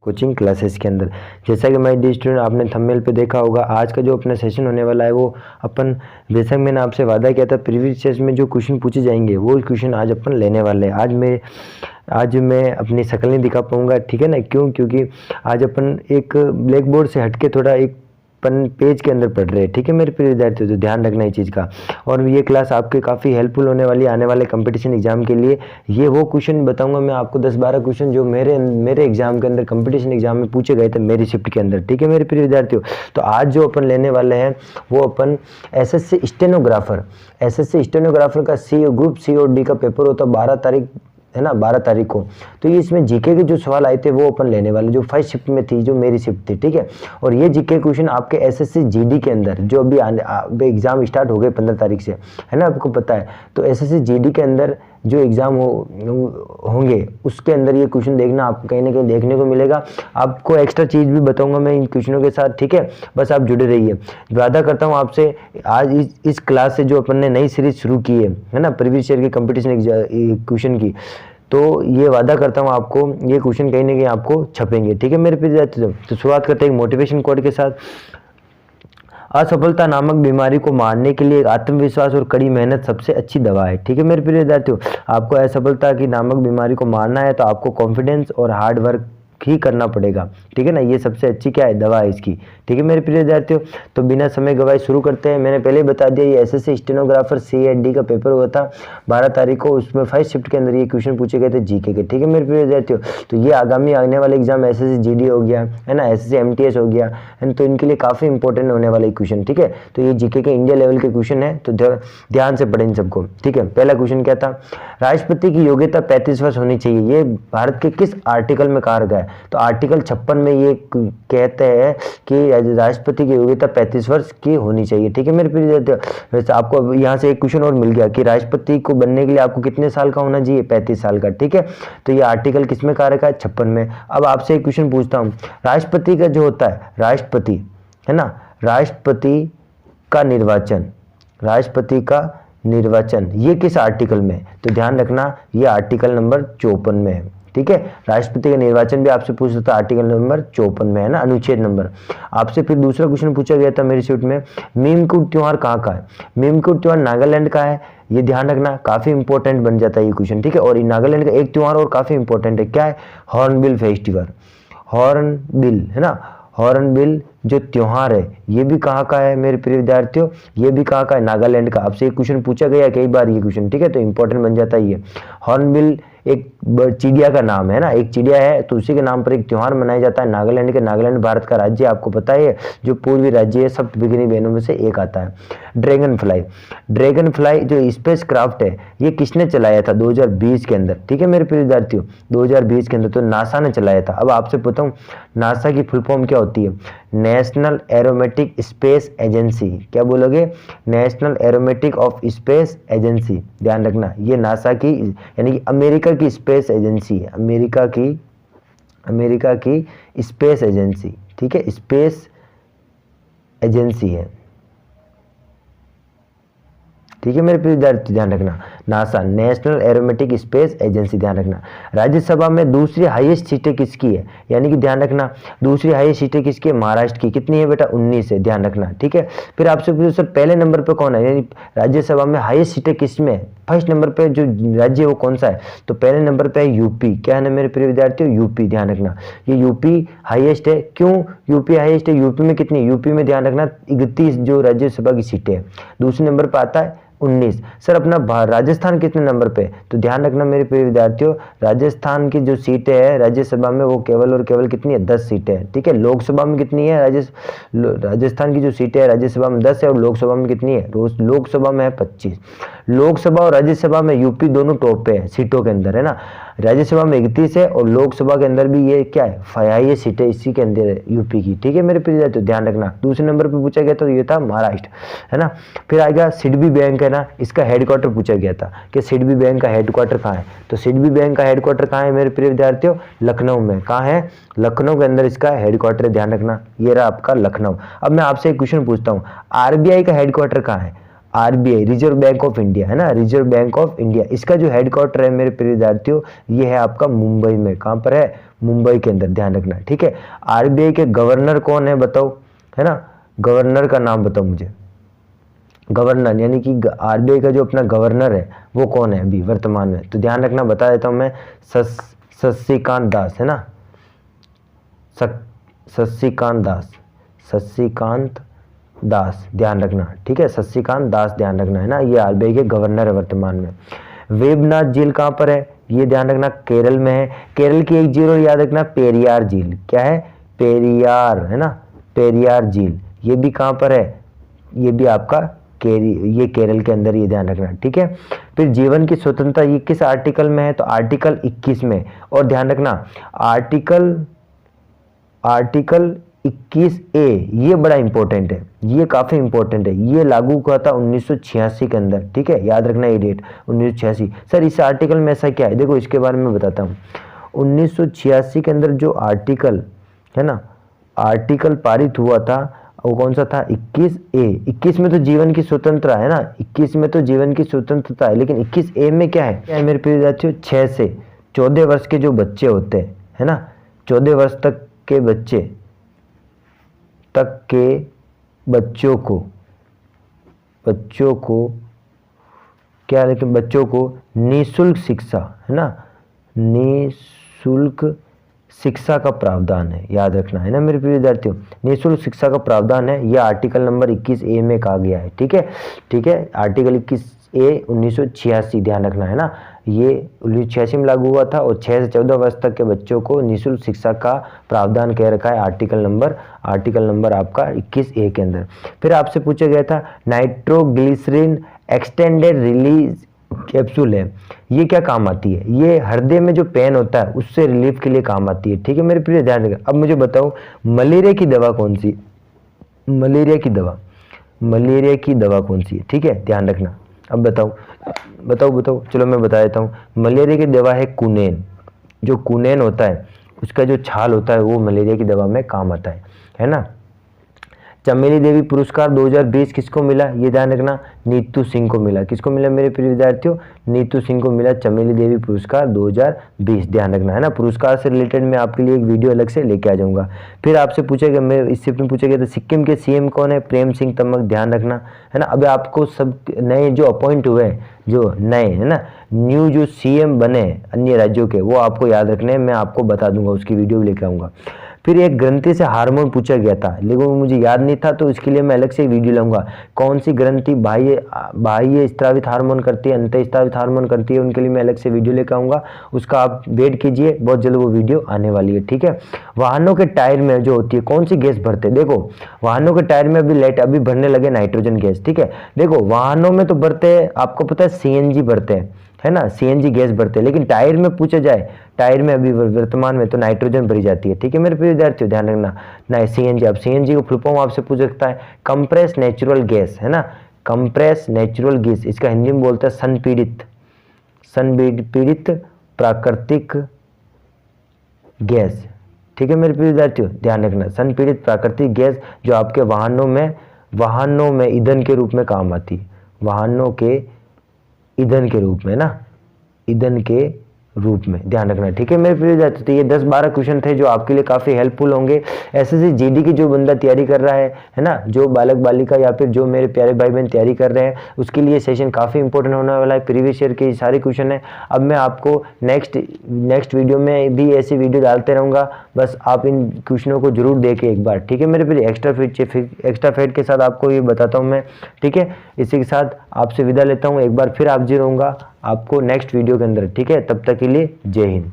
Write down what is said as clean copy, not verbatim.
Coaching classes के अंदर। जैसा कि माय डियर स्टूडेंट, आपने थंबनेल पे देखा होगा आज का जो अपना सेशन होने वाला है वो अपन, जैसा कि मैंने आपसे वादा किया था प्रीवियस सेशन में जो क्वेश्चन पूछे जाएंगे वो क्वेश्चन आज अपन लेने वाले हैं। आज मैं अपनी शक्ल नहीं दिखा पाऊंगा, ठीक है ना। क्यों? क्योंकि आज अपन एक ब्लैक बोर्ड से हटके थोड़ा एक पेज के अंदर पढ़ रहे हैं, ठीक है मेरे प्रिय विद्यार्थियों। तो ध्यान रखना इस चीज़ का। और ये क्लास आपके काफ़ी हेल्पफुल होने वाली है आने वाले कंपटीशन एग्जाम के लिए। ये वो क्वेश्चन बताऊंगा मैं आपको 10-12 क्वेश्चन जो मेरे एग्जाम के अंदर कंपटीशन एग्जाम में पूछे गए थे मेरी शिफ्ट के अंदर, ठीक है मेरे प्रिय विद्यार्थियों। तो आज जो अपन लेने वाले हैं वो अपन एसएससी स्टेनोग्राफर का सी ग्रुप सी और डी का पेपर होता 12 तारीख है ना, 12 तारीख को। तो ये इसमें जीके के जो सवाल आए थे वो अपन लेने वाले, जो फर्स्ट शिफ्ट में थी, जो मेरी शिफ्ट थी, ठीक है। और ये जीके क्वेश्चन आपके एसएससी जीडी के अंदर जो अभी एग्जाम स्टार्ट हो गए 15 तारीख से, है ना, आपको पता है। तो एसएससी जीडी के अंदर जो एग्जाम होंगे उसके अंदर ये क्वेश्चन देखना, आपको कहीं ना कहीं देखने को मिलेगा। आपको एक्स्ट्रा चीज़ भी बताऊंगा मैं इन क्वेश्चनों के साथ, ठीक है। बस आप जुड़े रहिए। वादा करता हूँ आपसे आज इस क्लास से जो अपन ने नई सीरीज शुरू की है ना, प्रीवियस ईयर के कंपटीशन क्वेश्चन की, तो ये वादा करता हूँ आपको ये क्वेश्चन कहीं ना कहीं आपको छपेंगे, ठीक है मेरे प्रिय। तो शुरुआत करते हैं एक मोटिवेशन कोड के साथ। असफलता नामक बीमारी को मारने के लिए आत्मविश्वास और कड़ी मेहनत सबसे अच्छी दवा है, ठीक है मेरे प्रिय विद्यार्थियों। आपको असफलता की नामक बीमारी को मारना है तो आपको कॉन्फिडेंस और हार्ड वर्क ही करना पड़ेगा, ठीक है ना। ये सबसे अच्छी क्या है, दवा है इसकी, ठीक है मेरे प्रिय विद्यार्थियों। तो बिना समय गवाए शुरू करते हैं। मैंने पहले बता दिया ये SSC stenographer C and D का पेपर हुआ था 12 तारीख को। उसमें फर्स्ट शिफ्ट के अंदर ये क्वेश्चन पूछे गए थे जीके के, ठीक है मेरे प्रिय विद्यार्थियों। तो ये आगामी आने वाले एग्जाम एसएससी जीडी हो गया है ना, एसएससी एमटीएस हो गया है, तो इनके लिए काफ़ी इंपॉर्टेंट होने वाले क्वेश्चन, ठीक है। तो ये जीके के इंडिया लेवल के क्वेश्चन है, तो ध्यान से पढ़ें इन सबको, ठीक है। पहला क्वेश्चन क्या था, राष्ट्रपति की योग्यता 35 वर्ष होनी चाहिए, ये भारत के किस आर्टिकल में कहा गया है? तो आर्टिकल 56 में ये कहते हैं कि राष्ट्रपति की योग्यता 35 वर्ष की होनी चाहिए, ठीक है मेरे प्रिय विद्यार्थियों। वैसे आपको यहाँ से एक क्वेश्चन और मिल गया कि राष्ट्रपति को बनने के लिए आपको कितने साल का होना चाहिए? 35 साल का, ठीक है। तो ये आर्टिकल किसमें कहा रखा है? 56 में। अब आपसे एक क्वेश्चन पूछता हूँ, राष्ट्रपति का जो होता है, राष्ट्रपति है ना, राष्ट्रपति का निर्वाचन ये किस आर्टिकल में? तो ध्यान रखना ये आर्टिकल नंबर 54 में है, ठीक है। राष्ट्रपति का निर्वाचन भी आपसे पूछ सकता है आर्टिकल नंबर 54 में, है ना, अनुच्छेद नंबर। आपसे फिर दूसरा क्वेश्चन पूछा गया था मेरी शीट में, मीमकुट त्योहार कहाँ का है? मीमकुट त्योहार नागालैंड का है, ये ध्यान रखना, काफी इंपॉर्टेंट बन जाता है ये क्वेश्चन, ठीक है। और नागालैंड का एक त्योहार और काफी इंपॉर्टेंट है, क्या है? हॉर्नबिल फेस्टिवल, हॉर्नबिल है ना, हॉर्नबिल जो त्योहार है ये भी कहाँ का है मेरे प्रिय विद्यार्थियों? ये भी कहाँ का है? नागालैंड का। आपसे एक क्वेश्चन पूछा गया कई बार ये क्वेश्चन, ठीक है, तो इंपॉर्टेंट बन जाता है ये। हॉर्नबिल एक चिड़िया का नाम है ना, एक चिड़िया है, तो उसी के नाम पर एक त्योहार मनाया जाता है नागालैंड के। नागालैंड भारत का राज्य आपको पता है, जो पूर्वी राज्य है, सप्तभुगिनी बहनों में से एक आता है। ड्रैगन फ्लाई जो स्पेस क्राफ्ट है ये किसने चलाया था 2020 के अंदर, ठीक है मेरे प्रिय विद्यार्थियों? 2020 के अंदर तो नासा ने चलाया था। अब आपसे पूछता हूँ नासा की फुल फॉर्म क्या होती है? National aromatic space agency. क्या बोलोगे? National aromatic of space agency. ध्यान रखना ये नासा की यानी कि अमेरिका की स्पेस एजेंसी है, अमेरिका की स्पेस एजेंसी, ठीक है, स्पेस एजेंसी है, ठीक है मेरे प्रिय विद्यार्थी। ध्यान रखना NASA national aromatic space agency, ध्यान रखना। राज्यसभा में दूसरी हाईएस्ट सीटें किसकी है? यानी कि ध्यान रखना दूसरी हाईएस्ट सीटें किसकी है? महाराष्ट्र की। कितनी है बेटा? 19 है, ध्यान रखना, ठीक है। फिर आपसे पूछो सर पहले नंबर पे कौन है, यानी राज्यसभा में हाईएस्ट सीटें किस में है? फर्स्ट नंबर पे जो राज्य है वो कौन सा है? तो पहले नंबर पे है यूपी। क्या है ना मेरे प्रिय विद्यार्थियों? यूपी, ध्यान रखना ये यूपी हाईएस्ट है। क्यों यूपी हाईएस्ट है? यूपी में कितनी? यूपी में ध्यान रखना 31 जो राज्यसभा की सीटें है। दूसरे नंबर पर आता है 19। सर अपना राजस्थान कितने नंबर पे? तो ध्यान रखना मेरे प्रिय विद्यार्थियों राजस्थान की जो सीटें है राज्यसभा में वो केवल और केवल कितनी है? 10 सीटें हैं, ठीक है। लोकसभा में कितनी है? राजस्थान की जो सीटें है राज्यसभा में 10 है, और लोकसभा में कितनी है? लोकसभा में है 25। लोकसभा और राज्यसभा में यूपी दोनों टॉप पे है सीटों के अंदर, है ना। राज्यसभा में 31 है और लोकसभा के अंदर भी ये क्या है? 5 सीटें इसी के अंदर है यूपी की, ठीक है मेरे प्रिय विद्यार्थियों। ध्यान रखना दूसरे नंबर पे पूछा गया तो ये था महाराष्ट्र, है ना। फिर आएगा सिडबी बैंक है ना, इसका हेडक्वार्टर पूछा गया था कि सिडबी बैंक का हेडक्वार्टर कहाँ है? तो सिडबी बैंक का हेडक्वार्टर कहाँ है मेरे प्रिय विद्यार्थियों? लखनऊ में। कहाँ है? लखनऊ के अंदर इसका हेडक्वार्टर है, ध्यान रखना ये रहा आपका लखनऊ। अब मैं आपसे एक क्वेश्चन पूछता हूँ, आरबीआई का हेडक्वार्टर कहाँ है? RBI, reserve bank of India, है ना, रिजर्व बैंक ऑफ इंडिया, इसका जो हेडक्वार्टर है मेरे प्रिय विद्यार्थियों ये है आपका मुंबई में। कहाँ पर है? मुंबई के अंदर, ध्यान रखना, ठीक है। RBI के गवर्नर कौन है बताओ, है ना, गवर्नर का नाम बताओ मुझे। गवर्नर यानी कि RBI का जो अपना गवर्नर है वो कौन है अभी वर्तमान में? तो ध्यान रखना, बता देता हूं मैं, शशिकांत दास, है ना, शशिकांत दास, शशिकांत दास, ध्यान रखना, ठीक है, शशिकांत दास, ध्यान रखना, है ना, ये RBI के गवर्नर है वर्तमान में। वेबनाथ झील कहाँ पर है? ये ध्यान रखना केरल में है। केरल की एक झील और याद रखना, पेरियार झील, क्या है? पेरियार, है ना, पेरियार झील, ये भी कहाँ पर है? ये भी आपका ये केरल के अंदर, ये ध्यान रखना, ठीक है। फिर जीवन की स्वतंत्रता ये किस आर्टिकल में है? तो आर्टिकल 21 में। और ध्यान रखना आर्टिकल 21A, ये बड़ा इंपॉर्टेंट है, ये काफी इंपॉर्टेंट है, ये लागू हुआ था 1986 के अंदर, ठीक है, याद रखना ये डेट 1986। सर इस आर्टिकल में ऐसा क्या है? देखो इसके बारे में बताता हूँ। 1986 के अंदर जो आर्टिकल है ना, आर्टिकल पारित हुआ था वो कौन सा था? 21A। 21 में तो जीवन की स्वतंत्रता है ना, 21 में तो जीवन की स्वतंत्रता है, लेकिन 21A में क्या है मेरे प्रिय विद्यार्थियों? 6 से 14 वर्ष के जो बच्चे होते हैं, है ना, 14 वर्ष तक के बच्चों को क्या, लेकिन बच्चों को निःशुल्क शिक्षा, है ना, निःशुल्क शिक्षा का प्रावधान है, याद रखना, है ना मेरे प्रिय विद्यार्थियों, निःशुल्क शिक्षा का प्रावधान है, यह आर्टिकल नंबर 21A में कहा गया है, ठीक है, ठीक है, आर्टिकल 21A 1986, ध्यान रखना, है ना, ये 1986 में लागू हुआ था और 6 से 14 वर्ष तक के बच्चों को निःशुल्क शिक्षा का प्रावधान कह रखा है आर्टिकल नंबर आपका 21A के अंदर। फिर आपसे पूछा गया था नाइट्रोग्लिसरीन एक्सटेंडेड रिलीज कैप्सूल है, ये क्या काम आती है? ये हृदय में जो पेन होता है उससे रिलीफ के लिए काम आती है, ठीक है मेरे प्रिय, ध्यान रखना। अब मुझे बताओ मलेरिया की दवा कौन सी? मलेरिया की दवा कौन सी है? ठीक है, ध्यान रखना। अब बताओ, चलो मैं बता देता हूँ। मलेरिया की दवा है कुनेन। जो कुनेन होता है उसका जो छाल होता है वो मलेरिया की दवा में काम आता है ना। चमेली देवी पुरस्कार 2020 किसको मिला? ये ध्यान रखना, नीतू सिंह को मिला। किसको मिला मेरे प्रिय विद्यार्थियों? नीतू सिंह को मिला चमेली देवी पुरस्कार 2020, ध्यान रखना, है ना। पुरस्कार से रिलेटेड मैं आपके लिए एक वीडियो अलग से लेके आ जाऊंगा। फिर आपसे पूछा गया, मैं इस शिफ्ट में पूछा गया था सिक्किम के CM कौन है? प्रेम सिंह तमंग, ध्यान रखना, है ना। अब आपको सब नए जो अपॉइंट हुए हैं, जो नए, है ना, न्यू जो CM बने अन्य राज्यों के, वो आपको याद रखने हैं, मैं आपको बता दूंगा, उसकी वीडियो भी लेकर आऊंगा। फिर एक ग्रंथि से हार्मोन पूछा गया था, लेकिन वो मुझे याद नहीं था, तो इसके लिए मैं अलग से वीडियो लाऊंगा। कौन सी ग्रंथि बाह्य स्त्रावित हार्मोन करती है, अंत स्त्रावित हार्मोन करती है, उनके लिए मैं अलग से वीडियो लेकर आऊंगा। उसका आप वेट कीजिए, बहुत जल्द वो वीडियो आने वाली है, ठीक है। वाहनों के टायर में जो होती है कौन सी गैस भरते हैं? देखो वाहनों के टायर में अभी भरने लगे नाइट्रोजन गैस, ठीक है। देखो वाहनों में तो भरते हैं, आपको पता है CNG भरते हैं, है ना, CNG गैस भरते हैं, लेकिन टायर में पूछा जाए, टायर में अभी वर्तमान में तो नाइट्रोजन भरी जाती है, ठीक है मेरे प्रिय विद्यार्थियों, ध्यान रखना ना। CNG, अब CNG को फुल फॉर्म आपसे पूछ सकता है, कंप्रेस नेचुरल गैस, है ना, कंप्रेस नेचुरल गैस, इसका हिंदी में बोलते हैं संपीड़ित प्राकृतिक गैस, ठीक है मेरे प्रिय विद्यार्थियों, ध्यान रखना, संपीड़ित प्राकृतिक गैस जो आपके वाहनों में ईंधन के रूप में काम आती है, वाहनों के ईंधन के रूप में ना, ईंधन के रूप में, ध्यान रखना, ठीक है मेरे प्रिय विद्यार्थियों। तो ये 10-12 क्वेश्चन थे जो आपके लिए काफी हेल्पफुल होंगे। SSC GD की जो बंदा तैयारी कर रहा है ना, जो बालक बालिका या फिर जो मेरे प्यारे भाई बहन तैयारी कर रहे हैं, उसके लिए सेशन काफी इंपॉर्टेंट होने वाला है। प्रीवियस ईयर के सारे क्वेश्चन है। अब मैं आपको नेक्स्ट वीडियो में भी ऐसी वीडियो डालते रहूंगा, बस आप इन क्वेश्चनों को जरूर देखें एक बार, ठीक है मेरे प्रिय। एक्स्ट्रा फेट के साथ आपको ये बताता हूँ मैं, ठीक है। इसी के साथ आपसे विदा लेता हूँ, एक बार फिर आप जी रहूंगा आपको नेक्स्ट वीडियो के अंदर, ठीक है। तब तक के लिए जय हिंद।